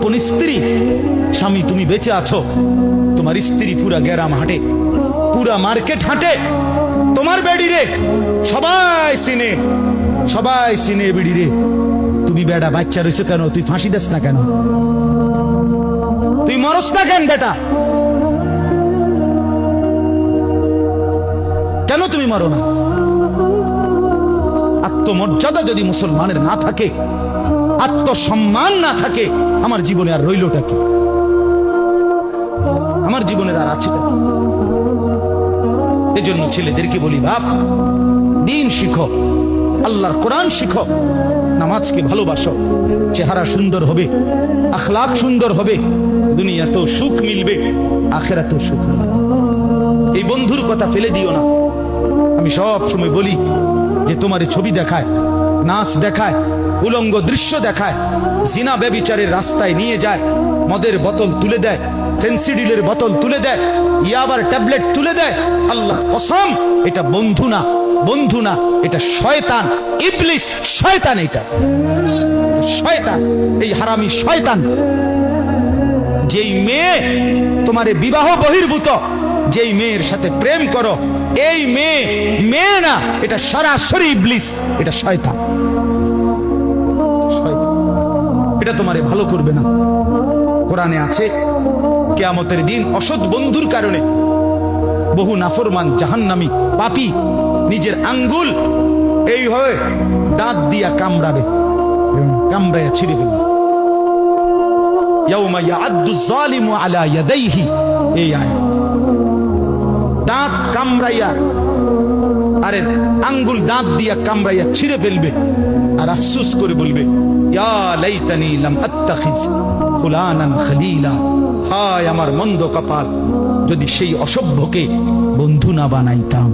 আপন স্ত্রী, স্বামী তুমি বেঁচে আছো, তোমার স্ত্রী পুরা গ্রাম হাঁটে, পুরা মার্কেট হাঁটে তোমার বেডি রে, সবাই চিনে বেডি রে। তুমি বেড়া বাচ্চা রয়েছো কেন? তুই ফাঁসি দেস না কেন? তুই মরস না কেন বেটা? কেন তুমি মরো না? আত্মমর্যাদা যদি মুসলমানের না থাকে, আত্মসম্মান না থাকে, আমার জীবনে আর রইলটা কি? আমার জীবনের আর আছেটা কি? এজন্য ছেলেদেরকে বলি, বাপ দিন শিখো, আল্লাহর কোরআন শিখো, নামাজকে ভালোবাসো, চেহারা সুন্দর হবে, আখলাক সুন্দর হবে, দুনিয়াতেও সুখ মিলবে, আখিরাতেও সুখ মিলবে। এই বন্ধুর কথা ফেলে দিও না। আমি সব সময় বলি যে তোমার ছবি দেখায়, নাচ দেখায়, উলঙ্গ দৃশ্য দেখায়, জিনা ব্যভিচারের রাস্তায় নিয়ে যায়, মদের বোতল তুলে দেয়, ফেন্সিডিলের বোতল তুলে দেয়, ইয়াবার ট্যাবলেট তুলে দেয়, আল্লাহ কসম এটা বন্ধু না, বন্ধু না, এটা শয়তান, ইবলিস, শয়তান, এটা শয়তান, এই হারামি শয়তান। যেই মেয়ে তোমার বিবাহ বহির্ভূত, যেই মেয়ের সাথে প্রেম করো, এই মেয়ে না, এটা সরাসরি ইবলিস, এটা শয়তান, এটা তোমারে ভালো করবে না। কোরআনে আছে কিয়ামতের দিন অসৎ বন্ধুর কারণে বহু নাফরমান জাহান্নামী পাপী নিজের আঙ্গুল এইভাবে দাঁত দিয়া কামড়াবে, কামড়াইয়া ছিঁড়ে ফেলবে। ইয়াউমা ইয়াআদ্দু যালিমু আলা ইয়াদাইহি, এই আয়াত। দাঁত কামড়াইয়া, আরে আঙ্গুল দাঁত দিয়া কামড়াইয়া ছিঁড়ে ফেলবে, আর আফসোস করে বলবে, ইয়া লাইতানি লাম আত্তাখিজ ফুলানান খলিলা, হায় আমার মন্দ কপাল, যদি সেই অসভ্যকে বন্ধু না বানাইতাম।